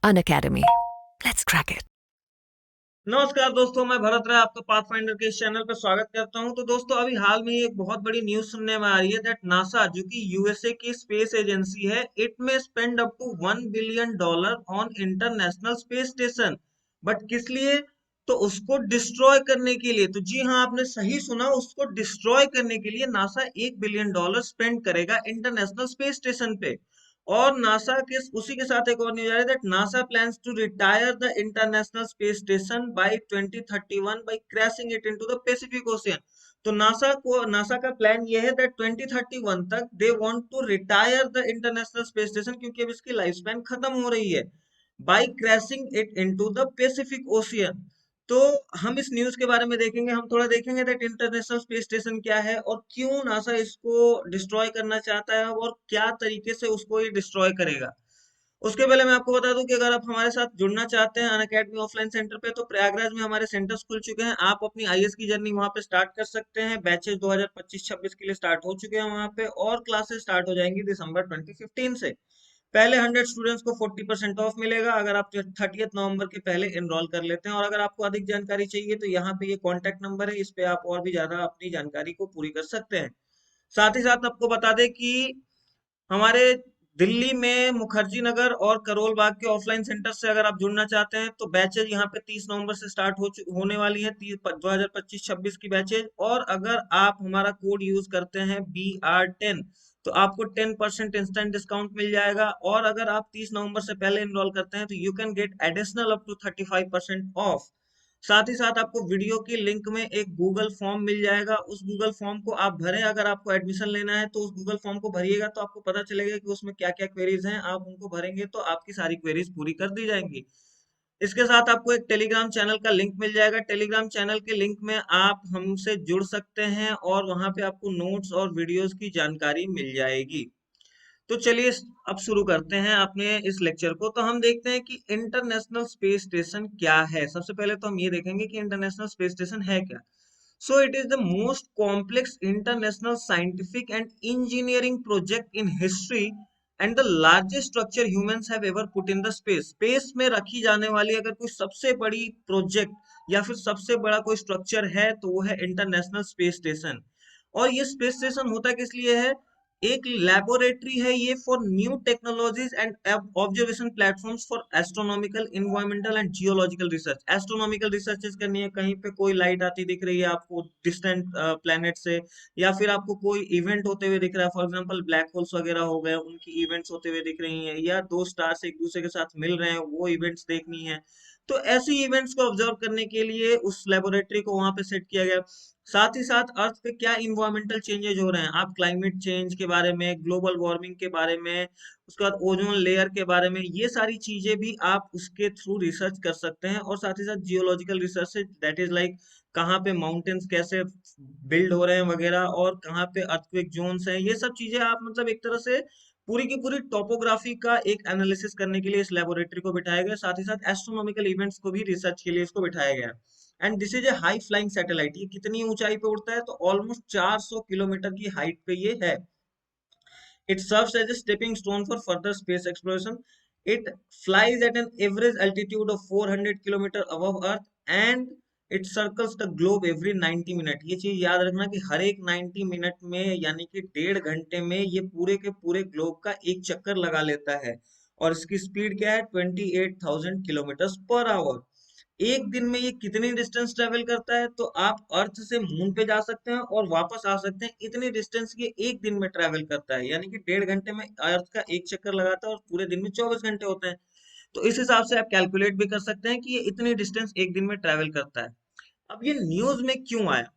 Unacademy. Let's crack it. नमस्कार दोस्तों, मैं भरत राय आपका पाथफाइंडर के इस चैनल पर स्वागत करता हूं। तो दोस्तों, अभी हाल में ही एक बहुत बड़ी न्यूज सुनने में आ रही है दैट नासा, जो कि यूएसए की स्पेस एजेंसी है, इट में spend up to $1 billion on international space station. But किस लिए? तो उसको डिस्ट्रॉय करने के लिए। तो जी हाँ, आपने सही सुना, उसको डिस्ट्रॉय करने के लिए नासा $1 बिलियन स्पेंड करेगा इंटरनेशनल स्पेस स्टेशन पे। और नासा के उसी के साथ एक और न्यूज आ रही है that NASA plans to retire the international space station by 2031 by crashing it into the Pacific Ocean. तो नासा का प्लान ये है दैट 2031 तक they want to retire the international space station, क्योंकि अब इसकी लाइफ स्पैन खत्म हो रही है, by crashing it into the Pacific Ocean. तो हम इस न्यूज के बारे में देखेंगे, हम थोड़ा देखेंगे दैट इंटरनेशनल स्पेस स्टेशन क्या है और क्यों नासा इसको डिस्ट्रॉय करना चाहता है और क्या तरीके से उसको ये डिस्ट्रॉय करेगा। उसके पहले मैं आपको बता दूं कि अगर आप हमारे साथ जुड़ना चाहते हैं अनअकैडमी ऑफलाइन सेंटर पे, तो प्रयागराज में हमारे सेंटर्स खुल चुके हैं। आप अपनी आईएएस की जर्नी वहां पे स्टार्ट कर सकते हैं। बैचेस 2025-26 के लिए स्टार्ट हो चुके हैं वहां पे, और क्लासेस स्टार्ट हो जाएंगी दिसंबर 2015 से। पहले 100 स्टूडेंट्स को 40% ऑफ मिलेगा अगर आप 30 नवंबर के पहले एनरोल कर लेते हैं। और अगर आपको अधिक जानकारी चाहिए तो यहाँ पे ये कॉन्टैक्ट नंबर है, इस पे आप और भी ज्यादा अपनी जानकारी को पूरी कर सकते हैं। साथ ही साथ आपको बता दें कि हमारे दिल्ली में मुखर्जी नगर और करोल बाग के ऑफलाइन सेंटर से अगर आप जुड़ना चाहते हैं तो बैचेज यहाँ पे 30 नवंबर से स्टार्ट होने वाली है, 2025-26 की बैचेज। और अगर आप हमारा कोड यूज करते हैं BR10, तो आपको 10% इंस्टेंट डिस्काउंट मिल जाएगा। और अगर आप 30 नवंबर से पहले इनरोल करते हैं तो you can get additional up to 35% off. साथ ही साथ आपको वीडियो की लिंक में एक गूगल फॉर्म मिल जाएगा, उस गूगल फॉर्म को आप भरें। अगर आपको एडमिशन लेना है तो उस गूगल फॉर्म को भरिएगा, तो आपको पता चलेगा कि उसमें क्या क्या क्वेरीज हैं। आप उनको भरेंगे तो आपकी सारी क्वेरीज पूरी कर दी जाएंगी। इसके साथ आपको एक टेलीग्राम चैनल का लिंक मिल जाएगा। टेलीग्राम चैनल के लिंक में आप हमसे जुड़ सकते हैं और वहां पे आपको नोट्स और वीडियोस की जानकारी मिल जाएगी। तो चलिए अब शुरू करते हैं अपने इस लेक्चर को। तो हम देखते हैं कि इंटरनेशनल स्पेस स्टेशन क्या है। सबसे पहले तो हम ये देखेंगे कि इंटरनेशनल स्पेस स्टेशन है क्या। So it is the most complex international scientific and engineering project in history and the largest structure humans have ever put in the space. Space में रखी जाने वाली अगर कोई सबसे बड़ी प्रोजेक्ट या फिर सबसे बड़ा कोई स्ट्रक्चर है तो वो है इंटरनेशनल स्पेस स्टेशन। और ये स्पेस स्टेशन होता किस लिए है? एक लेबोरेटरी है ये for new technologies and observation platforms for astronomical, environmental and geological research. Astronomical researches करनी है, कहीं पे कोई लाइट आती दिख रही है आपको डिस्टेंट प्लेनेट से, या फिर आपको कोई इवेंट होते हुए दिख रहा है, फॉर एग्जांपल ब्लैक होल्स वगैरह हो गए, उनकी इवेंट्स होते हुए दिख रही हैं, या दो स्टार्स एक दूसरे के साथ मिल रहे हैं, वो इवेंट्स देखनी है। तो ऐसी इवेंट्स को ऑब्जर्व करने के लिए उस लेबोरेटरी को वहां पे सेट किया गया। साथ ही साथ अर्थ पे क्या इन्वायरमेंटल चेंजेज हो रहे हैं, आप क्लाइमेट चेंज के बारे में, ग्लोबल वार्मिंग के बारे में, उसके बाद ओजोन लेयर के बारे में, ये सारी चीजें भी आप उसके थ्रू रिसर्च कर सकते हैं। और साथ ही साथ जियोलॉजिकल रिसर्च से, दैट इज लाइक कहाँ पे माउंटेन्स कैसे बिल्ड हो रहे हैं वगैरह, और कहाँ पे अर्थक्वेक जोन्स हैं, ये सब चीजें आप मतलब एक तरह से पूरी की पूरी टोपोग्राफी का एक एनालिसिस करने के लिए इस लेबोरेटरी को बिठाया गया। साथ ही साथ एस्ट्रोनॉमिकल इवेंट्स को भी रिसर्च के लिए इसको बिठाया गया। And this is a high flying satellite. ये कितनी ऊंचाई पे उड़ता है? तो ऑलमोस्ट 400 किलोमीटर की हाइट पे ये है। It serves as a stepping stone for further space exploration. It flies at an average altitude of 400 kilometer above earth and it circles the globe every 90 minute. ये चीज याद रखना कि हर एक 90 मिनट में, यानी कि 1.5 घंटे में, ये पूरे के पूरे ग्लोब का एक चक्कर लगा लेता है। और इसकी स्पीड क्या है? 28,000 किलोमीटर पर आवर। एक दिन में ये कितनी डिस्टेंस ट्रेवल करता है? तो आप अर्थ से मून पे जा सकते हैं और वापस आ सकते हैं, इतनी डिस्टेंस ये एक दिन में ट्रेवल करता है। यानी कि 1.5 घंटे में अर्थ का एक चक्कर लगाता है और पूरे दिन में 24 घंटे होते हैं। तो इस हिसाब से आप कैलकुलेट भी कर सकते हैं कि ये इतनी डिस्टेंस एक दिन में ट्रेवल करता है। अब ये न्यूज में क्यों आया?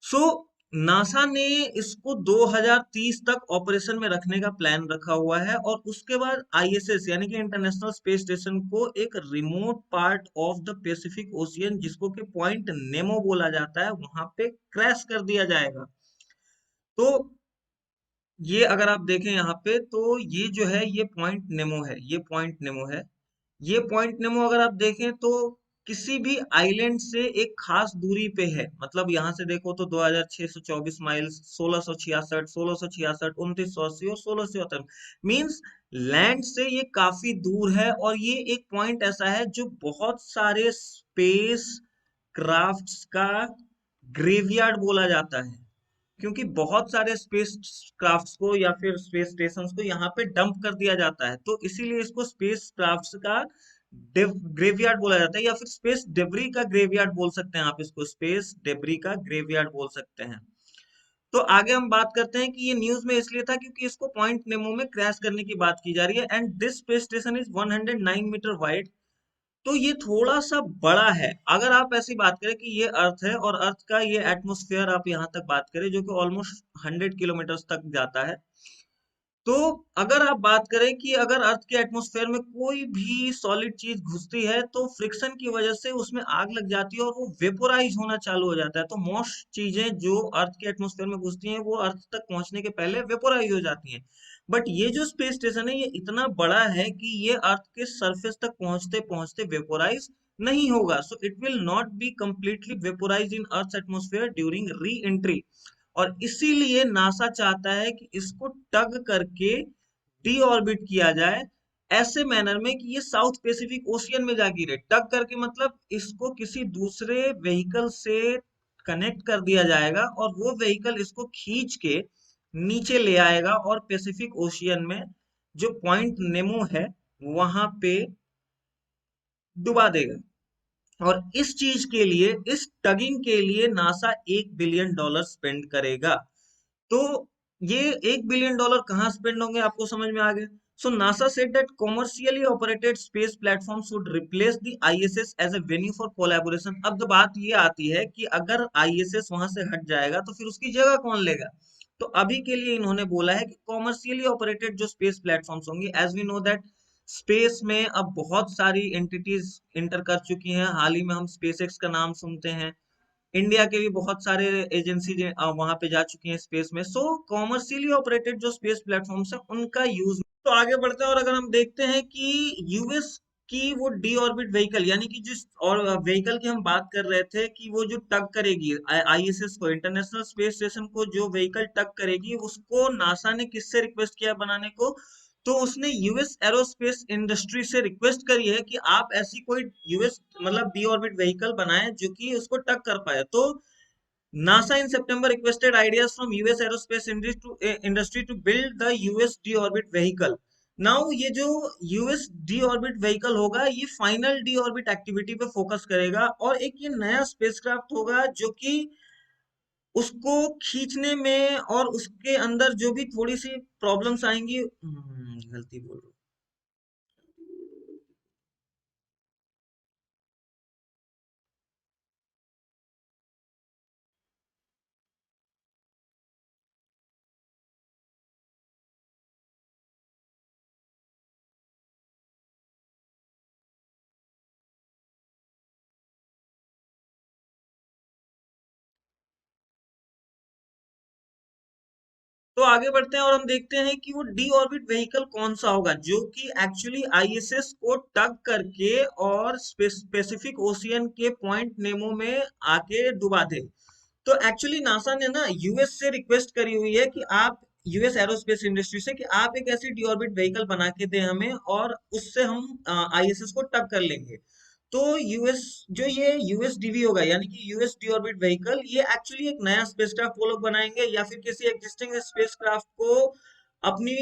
सो नासा ने इसको 2030 तक ऑपरेशन में रखने का प्लान रखा हुआ है, और उसके बाद आईएसएस यानी कि इंटरनेशनल स्पेस स्टेशन को एक remote part of the Pacific ocean, जिसको कि पॉइंट नेमो बोला जाता है, वहां पे क्रैश कर दिया जाएगा। तो ये अगर आप देखें यहाँ पे, तो ये जो है ये पॉइंट नेमो है, ये पॉइंट नेमो है। ये पॉइंट नेमो अगर आप देखें तो किसी भी आइलैंड से एक खास दूरी पे है, मतलब यहाँ से देखो तो 2624 माइल्स, 1666, 1666, 2980 और 1678, मीन्स लैंड से ये काफी दूर है। और ये एक पॉइंट ऐसा है जो बहुत सारे स्पेस क्राफ्ट्स का ग्रेवयार्ड बोला जाता है, क्योंकि बहुत सारे स्पेस क्राफ्ट्स को या फिर स्पेस स्टेशंस को यहाँ पे डंप कर दिया जाता है, तो इसीलिए इसको स्पेस क्राफ्ट्स का ग्रेवयार्ड बोला जाता है, या फिर स्पेस डेब्री का ग्रेवयार्ड बोल सकते हैं, आप इसको स्पेस डेब्री का ग्रेवयार्ड बोल सकते हैं। तो आगे हम बात करते हैं कि ये न्यूज में इसलिए था क्योंकि इसको पॉइंट नेमो में क्रैश करने की बात की जा रही है। And this space station is 109 metre wide, तो ये थोड़ा सा बड़ा है। अगर आप ऐसी बात करें कि ये अर्थ है और अर्थ का ये एटमॉस्फेयर आप यहाँ तक बात करें जो कि ऑलमोस्ट 100 किलोमीटर तक जाता है, तो अगर आप बात करें कि अगर अर्थ के एटमॉस्फेयर में कोई भी सॉलिड चीज घुसती है तो फ्रिक्शन की वजह से उसमें आग लग जाती है और वो वेपोराइज होना चालू हो जाता है। तो मोस्ट चीजें जो अर्थ के एटमॉस्फेयर में घुसती हैं वो अर्थ तक पहुंचने के पहले वेपोराइज हो जाती हैं। बट ये जो स्पेस स्टेशन है ये इतना बड़ा है कि ये अर्थ के सरफेस तक पहुंचते पहुंचते वेपोराइज नहीं होगा। So it will not be completely vaporise in earth atmosphere during re entry. और इसीलिए नासा चाहता है कि इसको टग करके डी ऑर्बिट किया जाए, ऐसे मैनर में कि ये साउथ पैसिफिक ओशियन में जा गिरे। टग करके मतलब इसको किसी दूसरे व्हीकल से कनेक्ट कर दिया जाएगा और वो व्हीकल इसको खींच के नीचे ले आएगा और पैसिफिक ओशियन में जो पॉइंट नेमो है वहां पे डुबा देगा। और इस चीज के लिए, इस टगिंग के लिए नासा $1 बिलियन स्पेंड करेगा। तो ये $1 बिलियन कहाँ स्पेंड होंगे, आपको समझ में आ गया। So NASA said that commercially operated space platform should replace the ISS as a venue for collaboration. अब तो बात ये आती है कि अगर आईएसएस वहां से हट जाएगा तो फिर उसकी जगह कौन लेगा। तो अभी के लिए इन्होंने बोला है कि कॉमर्शियली ऑपरेटेड जो स्पेस प्लेटफॉर्म्स होंगे, as we know that space में अब बहुत सारी एंटिटीज इंटर कर चुकी हैं। हाल ही में हम स्पेस एक्स का नाम सुनते हैं, इंडिया के भी बहुत सारे एजेंसी वहां पे जा चुकी हैं स्पेस में। सो कॉमर्शियली ऑपरेटेड जो स्पेस प्लेटफॉर्म्स हैं उनका यूज। तो आगे बढ़ते हैं और अगर हम देखते हैं कि यूएस की वो डी ऑर्बिट व्हीकल, यानी कि जिस और व्हीकल की हम बात कर रहे थे कि वो जो टग करेगी आईएसएस को, इंटरनेशनल स्पेस स्टेशन को, जो व्हीकल टग करेगी उसको नासा ने किससे रिक्वेस्ट किया बनाने को, तो उसने यूएस एरोस्पेस इंडस्ट्री से रिक्वेस्ट करी है कि आप ऐसी कोई यूएस मतलब डी ऑर्बिट व्हीकल बनाएं जो कि उसको टग कर पाए। तो NASA in September requested ideas from US aerospace industry to build the US D-orbit vehicle. Now ये जो US D-orbit vehicle होगा ये फाइनल D-orbit एक्टिविटी पे फोकस करेगा और एक ये नया स्पेसक्राफ्ट होगा जो कि उसको खींचने में और उसके अंदर जो भी थोड़ी सी प्रॉब्लम्स आएंगी, गलती बोल रहा हूँ। तो आगे बढ़ते हैं और हम देखते हैं कि वो डी ऑर्बिट व्हीकल कौन सा होगा जो कि एक्चुअली आईएसएस को टग करके और स्पेसिफिक ओशियन के पॉइंट नेमो में आके डुबा दे। तो एक्चुअली नासा ने ना यूएस से रिक्वेस्ट करी हुई है कि आप, यूएस एरोस्पेस इंडस्ट्री से, कि आप एक ऐसी डी ऑर्बिट व्हीकल बना के दें हमें और उससे हम आईएसएस को टग कर लेंगे। तो यूएस, जो ये यूएसडीवी होगा यानी कि यूएस डी ऑर्बिट व्हीकल, ये एक्चुअली एक नया स्पेसक्राफ्ट वो लोग बनाएंगे या फिर किसी एग्जिस्टिंग स्पेसक्राफ्ट को अपनी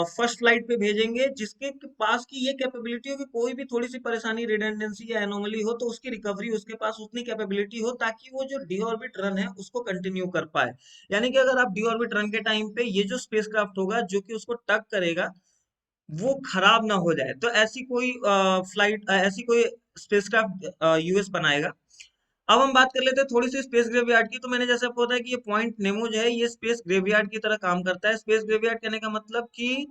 फर्स्ट फ्लाइट पे भेजेंगे जिसके पास की ये कैपेबिलिटी हो कि कोई भी थोड़ी सी परेशानी, रिडंडेंसी या एनोमली हो तो उसकी रिकवरी उसके पास उतनी कैपेबिलिटी हो ताकि वो जो डी ऑर्बिट रन है उसको कंटिन्यू कर पाए। यानी कि अगर आप डी ऑर्बिट रन के टाइम पे ये जो स्पेसक्राफ्ट होगा जो कि उसको टग करेगा वो खराब ना हो जाए, तो ऐसी कोई फ्लाइट, ऐसी कोई स्पेसक्राफ्ट यूएस बनाएगा। अब हम बात कर लेते हैं थोड़ी सी स्पेस ग्रेवयार्ड की। तो मैंने जैसे आपको बताया कि ये पॉइंट नेमो जो है ये स्पेस ग्रेवयार्ड की तरह काम करता है। स्पेस ग्रेवयार्ड कहने का मतलब कि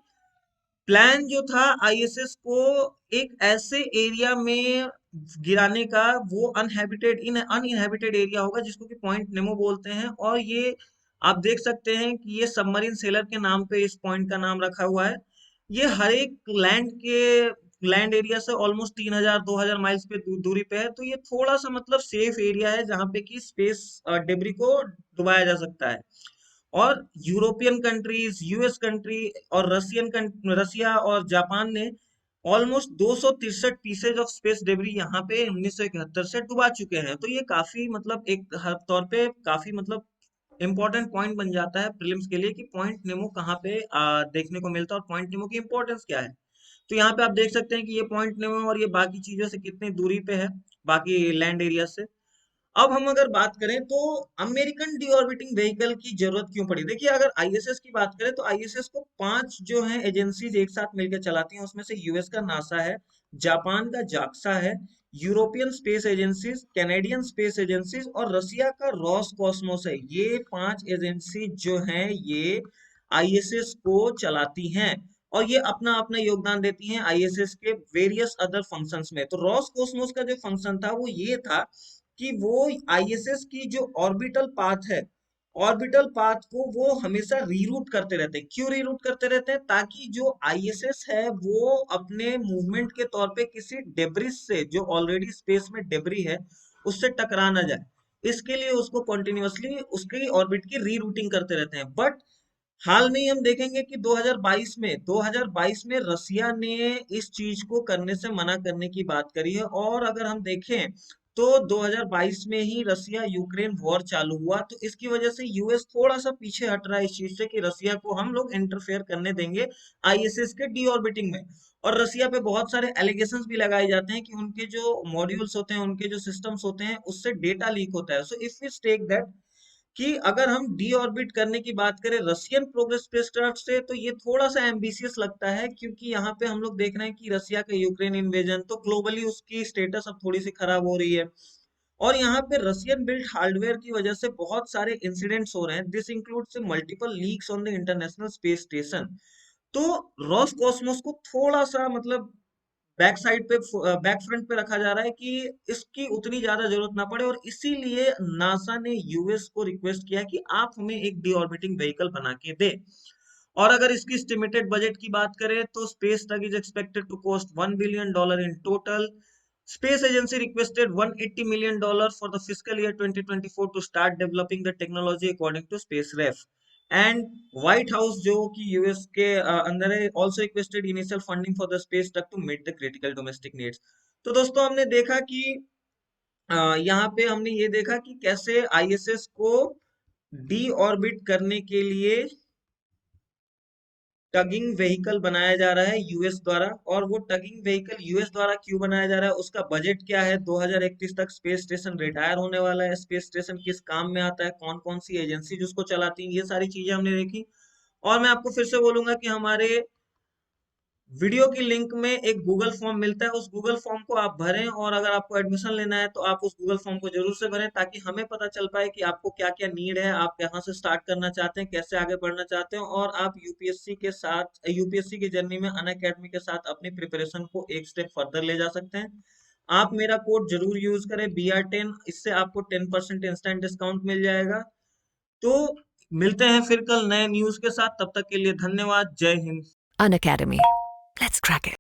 प्लान जो था आईएसएस को एक ऐसे एरिया में गिराने का, वो अनइनहेबिटेड एरिया होगा जिसको कि पॉइंट नेमो बोलते हैं। और ये आप देख सकते हैं कि ये सबमरीन सेलर के नाम पे इस पॉइंट का नाम रखा हुआ है। ये हर एक लैंड के लैंड एरिया से ऑलमोस्ट 3000-2000 माइल्स पे दूरी पे है, तो ये थोड़ा सा मतलब सेफ एरिया है जहाँ पे कि स्पेस डेब्री को डुबाया जा सकता है। और यूरोपियन कंट्रीज, यूएस कंट्री और रसिया और जापान ने almost 263 pieces of space debris यहाँ पे 1971 से डुबा चुके हैं। तो ये काफी मतलब एक हर तौर पे काफी मतलब इंपॉर्टेंट पॉइंट बन जाता है प्रीलिम्स के लिए कि पॉइंट नेमो कहाँ पे देखने को मिलता है और पॉइंट नेमो की इंपॉर्टेंस क्या है। तो यहाँ पे आप देख सकते हैं कि ये पॉइंट नेमो और ये बाकी चीजों से कितनी दूरी पे है, बाकी लैंड एरिया से। अब हम अगर बात करें तो अमेरिकन डीऑर्बिटिंग व्हीकल की जरूरत क्यों पड़ी। देखिए अगर आईएसएस की बात करें तो आईएसएस को 5 जो है एजेंसीज एक साथ मिलकर चलाती हैं। उसमें से यूएस का नासा है, जापान का जाक्सा है, European space agencies, Canadian space agencies और रसिया का रॉस कॉस्मोस है। ये 5 एजेंसी जो हैं ये आईएसएस को चलाती हैं और ये अपना अपना योगदान देती हैं आईएसएस के वेरियस अदर फंक्शंस में। तो रॉस कॉस्मोस का जो फंक्शन था वो ये था कि वो आईएसएस की जो ऑर्बिटल पाथ है, ऑर्बिटल पाथ को वो हमेशा रीरूट करते रहते हैं। क्यों रीरूट करते रहते हैं? ताकि जो आईएसएस है वो अपने मूवमेंट के तौर पे किसी डेब्रिस से, जो ऑलरेडी स्पेस में डेब्री है, उससे टकरा ना जाए। इसके लिए उसको कंटिन्यूअसली उसकी ऑर्बिट की रीरूटिंग करते रहते हैं। बट हाल में ही हम देखेंगे कि 2022 में रसिया ने इस चीज को करने से मना करने की बात करी है। और अगर हम देखें तो 2022 में ही रसिया यूक्रेन वॉर चालू हुआ, तो इसकी वजह से यूएस थोड़ा सा पीछे हट रहा है इस चीज से कि रसिया को हम लोग इंटरफेयर करने देंगे आईएसएस के डी ऑर्बिटिंग में। और रसिया पे बहुत सारे एलिगेशंस भी लगाए जाते हैं कि उनके जो मॉड्यूल्स होते हैं, उनके जो सिस्टम्स होते हैं, उससे डेटा लीक होता है। So if we take that कि अगर हम डी ऑर्बिट करने की बात करें रशियन प्रोग्रेस स्पेसक्राफ्ट से, तो ये थोड़ा सा एम्बिशियस लगता है क्योंकि यहाँ पे हम लोग देख रहे हैं कि रसिया का यूक्रेन इन्वेजन, तो ग्लोबली उसकी स्टेटस अब थोड़ी सी खराब हो रही है। और यहाँ पे रशियन बिल्ड हार्डवेयर की वजह से बहुत सारे इंसिडेंट्स हो रहे हैं। This includes multiple leaks on the international space station. तो रॉस कॉस्मोस को थोड़ा सा मतलब बैक साइड पे, बैक फ्रंट पे रखा जा रहा है कि इसकी उतनी ज्यादा जरूरत ना पड़े। और इसीलिए नासा ने यूएस को रिक्वेस्ट किया कि आप हमें एक डी ऑर्बिटिंग व्हीकल बना के दे। और अगर इसकी एस्टिमेटेड बजट की बात करें तो space tug is expected to cost $1 billion in total. Space Agency requested $180 million for the fiscal year 2024 to start developing the technology according to SpaceRef. And White House जो कि यूएस के अंदर है also requested initial funding for the space tech to meet the critical domestic needs. तो दोस्तों हमने देखा कि यहाँ पे हमने ये देखा कि कैसे आईएसएस को डी ऑर्बिट करने के लिए टगिंग व्हीकल बनाया जा रहा है यूएस द्वारा। और वो टगिंग व्हीकल यूएस द्वारा क्यों बनाया जा रहा है, उसका बजट क्या है, 2031 तक स्पेस स्टेशन रिटायर होने वाला है, स्पेस स्टेशन किस काम में आता है, कौन कौन सी एजेंसी जिसको चलाती है, ये सारी चीजें हमने देखी। और मैं आपको फिर से बोलूंगा कि हमारे वीडियो की लिंक में एक गूगल फॉर्म मिलता है, उस गूगल फॉर्म को आप भरें। और अगर आपको एडमिशन लेना है तो आप उस गूगल फॉर्म को जरूर से भरें ताकि हमें पता चल पाए कि आपको क्या क्या नीड है, आप कहाँ से स्टार्ट करना चाहते हैं, कैसे आगे बढ़ना चाहते हैं। और आप यूपीएससी के साथ, यूपीएससी की जर्नी में अनअकैडमी के साथ अपनी प्रिपरेशन को एक स्टेप फर्दर ले जा सकते हैं। आप मेरा कोड जरूर यूज करें BR10, इससे आपको 10% इंस्टेंट डिस्काउंट मिल जाएगा। तो मिलते हैं फिर कल नए न्यूज के साथ, तब तक के लिए धन्यवाद। जय Hind. Unacademy. Let's crack it.